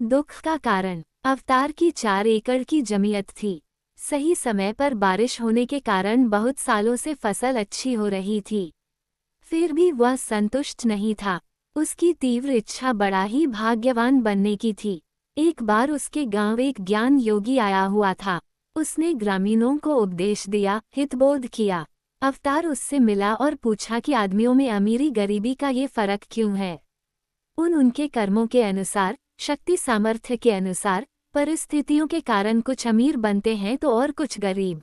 दुख का कारण। अवतार की 4 एकड़ की जमीयत थी। सही समय पर बारिश होने के कारण बहुत सालों से फसल अच्छी हो रही थी। फिर भी वह संतुष्ट नहीं था। उसकी तीव्र इच्छा बड़ा ही भाग्यवान बनने की थी। एक बार उसके गांव एक ज्ञान योगी आया हुआ था। उसने ग्रामीणों को उपदेश दिया, हितबोध किया। अवतार उससे मिला और पूछा कि आदमियों में अमीरी गरीबी का ये फर्क क्यों है। उनके कर्मों के अनुसार, शक्ति सामर्थ्य के अनुसार, परिस्थितियों के कारण कुछ अमीर बनते हैं तो और कुछ गरीब।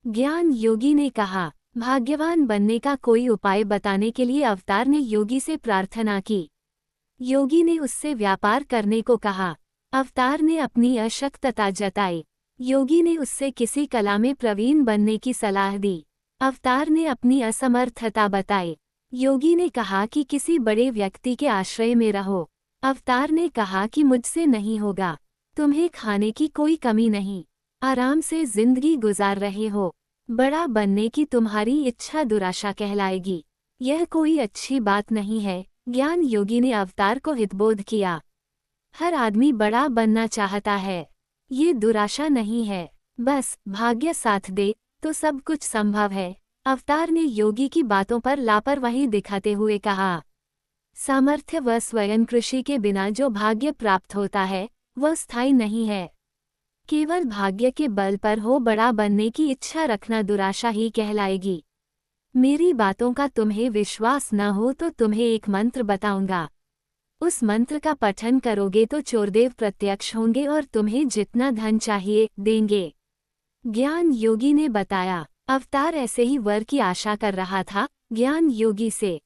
ज्ञान योगी ने कहा। भाग्यवान बनने का कोई उपाय बताने के लिए अवतार ने योगी से प्रार्थना की। योगी ने उससे व्यापार करने को कहा। अवतार ने अपनी अशक्तता जताई। योगी ने उससे किसी कला में प्रवीण बनने की सलाह दी। अवतार ने अपनी असमर्थता बताई। योगी ने कहा कि किसी बड़े व्यक्ति के आश्रय में रहो। अवतार ने कहा कि मुझसे नहीं होगा। तुम्हें खाने की कोई कमी नहीं, आराम से जिंदगी गुजार रहे हो। बड़ा बनने की तुम्हारी इच्छा दुराशा कहलाएगी। यह कोई अच्छी बात नहीं है। ज्ञान योगी ने अवतार को हितबोध किया। हर आदमी बड़ा बनना चाहता है। ये दुराशा नहीं है। बस भाग्य साथ दे तो सब कुछ संभव है। अवतार ने योगी की बातों पर लापरवाही दिखाते हुए कहा। सामर्थ्य व स्वयं कृषि के बिना जो भाग्य प्राप्त होता है वह स्थायी नहीं है। केवल भाग्य के बल पर हो बड़ा बनने की इच्छा रखना दुराशा ही कहलाएगी। मेरी बातों का तुम्हें विश्वास न हो तो तुम्हें एक मंत्र बताऊंगा। उस मंत्र का पठन करोगे तो चोरदेव प्रत्यक्ष होंगे और तुम्हें जितना धन चाहिए देंगे। ज्ञान योगी ने बताया। अवतार ऐसे ही वर की आशा कर रहा था ज्ञान योगी से।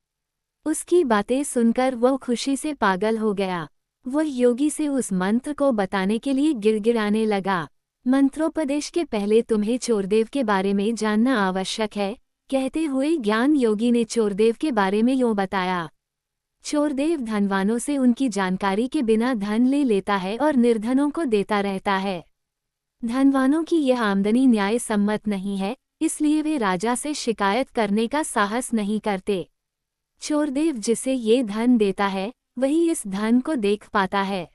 उसकी बातें सुनकर वह खुशी से पागल हो गया। वह योगी से उस मंत्र को बताने के लिए गिड़गिड़ाने लगा। मंत्रोपदेश के पहले तुम्हें चोरदेव के बारे में जानना आवश्यक है, कहते हुए ज्ञान योगी ने चोरदेव के बारे में यूं बताया। चोरदेव धनवानों से उनकी जानकारी के बिना धन ले लेता है और निर्धनों को देता रहता है। धनवानों की यह आमदनी न्याय सम्मत नहीं है, इसलिए वे राजा से शिकायत करने का साहस नहीं करते। चोरदेव जिसे ये धन देता है वही इस धन को देख पाता है।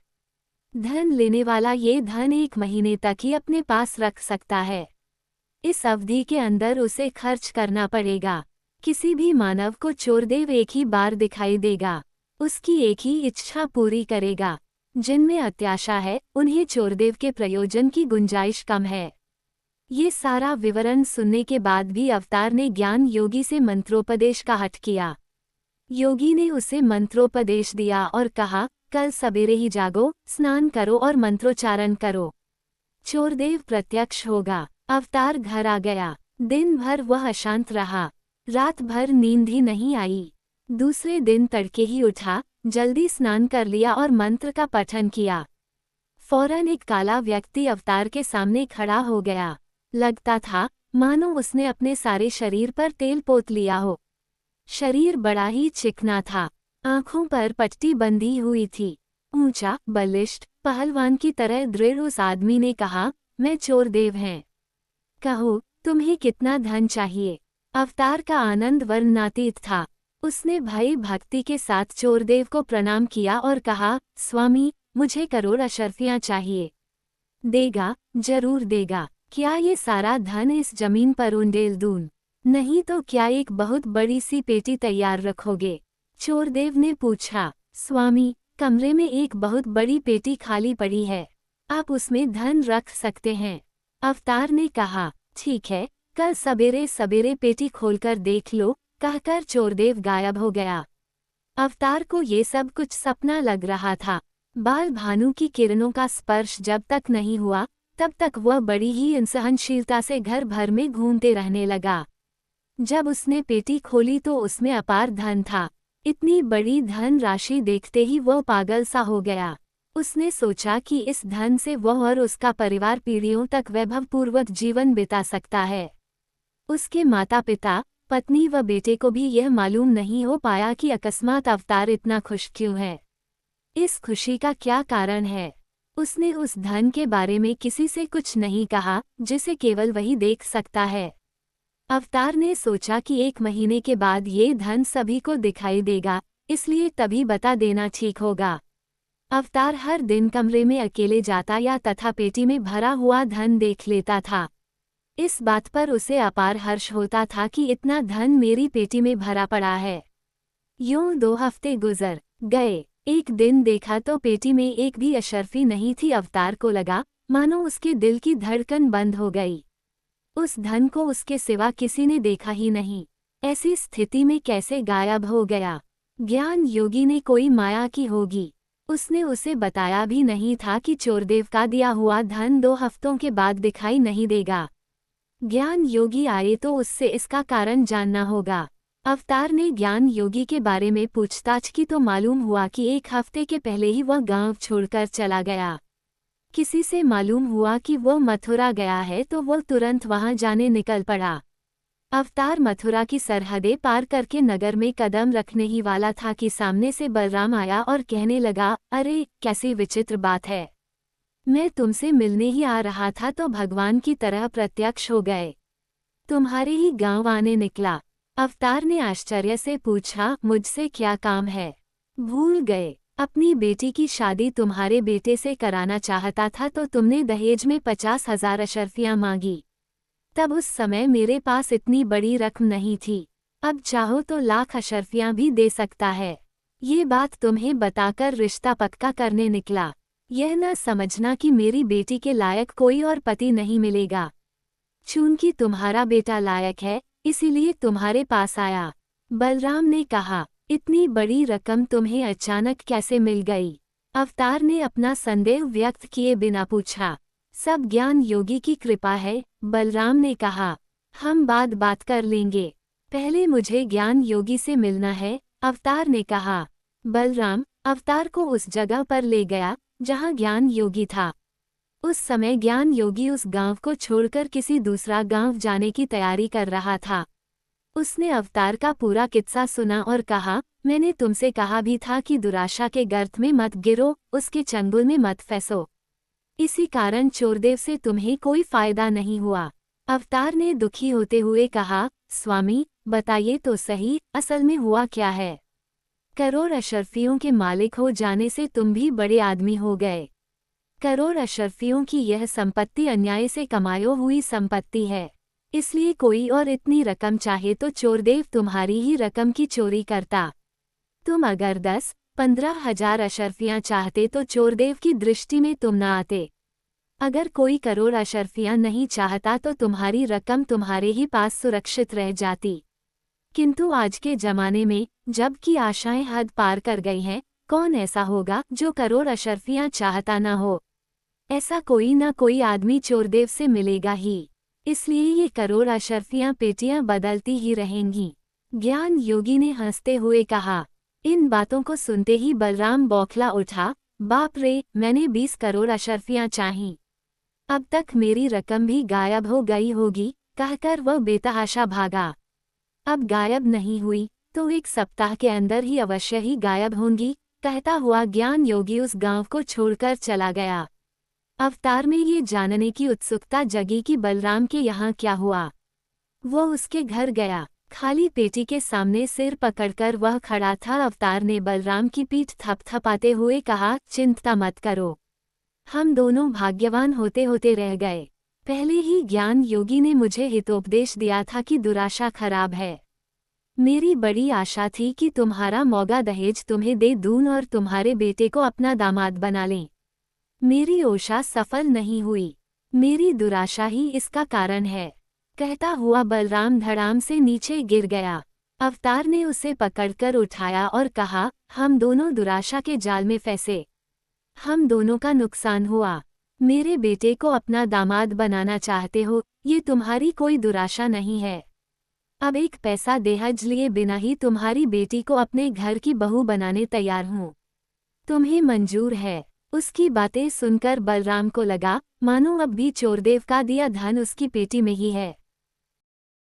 धन लेने वाला ये धन 1 महीने तक ही अपने पास रख सकता है। इस अवधि के अंदर उसे खर्च करना पड़ेगा। किसी भी मानव को चोरदेव एक ही बार दिखाई देगा। उसकी एक ही इच्छा पूरी करेगा। जिनमें अत्याशा है उन्हें चोरदेव के प्रयोजन की गुंजाइश कम है। ये सारा विवरण सुनने के बाद भी अवतार ने ज्ञान योगी से मंत्रोपदेश का हठ किया। योगी ने उसे मंत्रोपदेश दिया और कहा, कल सवेरे ही जागो, स्नान करो और मंत्रोच्चारण करो। चोरदेव प्रत्यक्ष होगा। अवतार घर आ गया। दिन भर वह अशांत रहा। रात भर नींद ही नहीं आई। दूसरे दिन तड़के ही उठा, जल्दी स्नान कर लिया और मंत्र का पठन किया। फौरन एक काला व्यक्ति अवतार के सामने खड़ा हो गया। लगता था मानो उसने अपने सारे शरीर पर तेल पोत लिया हो। शरीर बड़ा ही चिकना था। आंखों पर पट्टी बंधी हुई थी। ऊंचा, बलिष्ठ, पहलवान की तरह दृढ़ उस आदमी ने कहा, मैं चोरदेव हैं। कहो, तुम्हें कितना धन चाहिए? अवतार का आनंद वर्णनातीत था। उसने भय भक्ति के साथ चोरदेव को प्रणाम किया और कहा, स्वामी, मुझे करोड़ अशर्फियां चाहिए। देगा, जरूर देगा। क्या ये सारा धन इस जमीन पर उंडेल दूं? नहीं तो क्या एक बहुत बड़ी सी पेटी तैयार रखोगे? चोरदेव ने पूछा। स्वामी, कमरे में एक बहुत बड़ी पेटी खाली पड़ी है, आप उसमें धन रख सकते हैं। अवतार ने कहा, ठीक है, कल सवेरे सवेरे पेटी खोलकर देख लो, कहकर चोरदेव गायब हो गया। अवतार को ये सब कुछ सपना लग रहा था। बाल भानु की किरणों का स्पर्श जब तक नहीं हुआ तब तक वह बड़ी ही असहनशीलता से घर भर में घूमते रहने लगा। जब उसने पेटी खोली तो उसमें अपार धन था। इतनी बड़ी धन राशि देखते ही वह पागल सा हो गया। उसने सोचा कि इस धन से वह और उसका परिवार पीढ़ियों तक वैभवपूर्वक जीवन बिता सकता है। उसके माता पिता, पत्नी व बेटे को भी यह मालूम नहीं हो पाया कि अकस्मात अवतार इतना खुश क्यों है। इस खुशी का क्या कारण है? उसने उस धन के बारे में किसी से कुछ नहीं कहा, जिसे केवल वही देख सकता है। अवतार ने सोचा कि 1 महीने के बाद ये धन सभी को दिखाई देगा, इसलिए तभी बता देना ठीक होगा। अवतार हर दिन कमरे में अकेले जाता या तथा पेटी में भरा हुआ धन देख लेता था। इस बात पर उसे अपार हर्ष होता था कि इतना धन मेरी पेटी में भरा पड़ा है। यूं 2 हफ्ते गुजर गए। एक दिन देखा तो पेटी में एक भी अशर्फी नहीं थी। अवतार को लगा मानो उसके दिल की धड़कन बंद हो गई। उस धन को उसके सिवा किसी ने देखा ही नहीं। ऐसी स्थिति में कैसे गायब हो गया? ज्ञान योगी ने कोई माया की होगी। उसने उसे बताया भी नहीं था कि चोरदेव का दिया हुआ धन 2 हफ्तों के बाद दिखाई नहीं देगा। ज्ञान योगी आए तो उससे इसका कारण जानना होगा। अवतार ने ज्ञान योगी के बारे में पूछताछ की तो मालूम हुआ कि 1 हफ्ते के पहले ही वह गांव छोड़कर चला गया। किसी से मालूम हुआ कि वो मथुरा गया है तो वो तुरंत वहां जाने निकल पड़ा। अवतार मथुरा की सरहदें पार करके नगर में कदम रखने ही वाला था कि सामने से बलराम आया और कहने लगा, अरे कैसी विचित्र बात है। मैं तुमसे मिलने ही आ रहा था तो भगवान की तरह प्रत्यक्ष हो गए। तुम्हारे ही गांव आने निकला। अवतार ने आश्चर्य से पूछा, मुझसे क्या काम है? भूल गए? अपनी बेटी की शादी तुम्हारे बेटे से कराना चाहता था तो तुमने दहेज में 50,000 अशर्फियां मांगी। तब उस समय मेरे पास इतनी बड़ी रकम नहीं थी। अब चाहो तो लाख अशर्फियां भी दे सकता है। ये बात तुम्हें बताकर रिश्ता पक्का करने निकला। यह न समझना कि मेरी बेटी के लायक कोई और पति नहीं मिलेगा। चूंकि तुम्हारा बेटा लायक है इसीलिए तुम्हारे पास आया। बलराम ने कहा, इतनी बड़ी रकम तुम्हें अचानक कैसे मिल गई? अवतार ने अपना संदेह व्यक्त किए बिना पूछा। सब ज्ञान योगी की कृपा है, बलराम ने कहा। हम बात कर लेंगे। पहले मुझे ज्ञान योगी से मिलना है, अवतार ने कहा। बलराम अवतार को उस जगह पर ले गया जहां ज्ञान योगी था। उस समय ज्ञान योगी उस गांव को छोड़कर किसी दूसरा गांव जाने की तैयारी कर रहा था। उसने अवतार का पूरा किस्सा सुना और कहा, मैंने तुमसे कहा भी था कि दुराशा के गर्त में मत गिरो, उसके चंगुल में मत फंसो। इसी कारण चोरदेव से तुम्हें कोई फायदा नहीं हुआ। अवतार ने दुखी होते हुए कहा, स्वामी बताइए तो सही, असल में हुआ क्या है? करोड़ अशर्फियों के मालिक हो जाने से तुम भी बड़े आदमी हो गए। करोड़ अशर्फियों की यह संपत्ति अन्याय से कमायो हुई संपत्ति है, इसलिए कोई और इतनी रकम चाहे तो चोरदेव तुम्हारी ही रकम की चोरी करता। तुम अगर 10-15 हजार अशर्फियां चाहते तो चोरदेव की दृष्टि में तुम न आते। अगर कोई करोड़ अशर्फियां नहीं चाहता तो तुम्हारी रकम तुम्हारे ही पास सुरक्षित रह जाती। किंतु आज के जमाने में जबकि आशाएं हद पार कर गई हैं, कौन ऐसा होगा जो करोड़ अशर्फियां चाहता न हो? ऐसा कोई न कोई आदमी चोरदेव से मिलेगा ही। इसलिए ये करोड़ अशर्फियां पेटियां बदलती ही रहेंगी। ज्ञान योगी ने हंसते हुए कहा। इन बातों को सुनते ही बलराम बौखला उठा। बाप रे, मैंने 20 करोड़ अशर्फियां चाहीं। अब तक मेरी रकम भी गायब हो गई होगी, कहकर वह बेतहाशा भागा। अब गायब नहीं हुई तो 1 सप्ताह के अंदर ही अवश्य ही गायब होंगी, कहता हुआ ज्ञान योगी उस गांव को छोड़कर चला गया। अवतार में ये जानने की उत्सुकता जगी कि बलराम के यहाँ क्या हुआ। वो उसके घर गया। खाली पेटी के सामने सिर पकड़कर वह खड़ा था। अवतार ने बलराम की पीठ थपथपाते हुए कहा, चिंता मत करो, हम दोनों भाग्यवान होते होते रह गए। पहले ही ज्ञान योगी ने मुझे हितोपदेश दिया था कि दुराशा खराब है। मेरी बड़ी आशा थी कि तुम्हारा मौगा दहेज तुम्हें दे दूं और तुम्हारे बेटे को अपना दामाद बना लें। मेरी आशा सफल नहीं हुई। मेरी दुराशा ही इसका कारण है। कहता हुआ बलराम धड़ाम से नीचे गिर गया। अवतार ने उसे पकड़कर उठाया और कहा, हम दोनों दुराशा के जाल में फंसे। हम दोनों का नुकसान हुआ। मेरे बेटे को अपना दामाद बनाना चाहते हो, ये तुम्हारी कोई दुराशा नहीं है। अब 1 पैसा दहेज लिए बिना ही तुम्हारी बेटी को अपने घर की बहू बनाने तैयार हूँ। तुम्हें मंजूर है? उसकी बातें सुनकर बलराम को लगा मानो अब भी चोरदेव का दिया धन उसकी पेटी में ही है।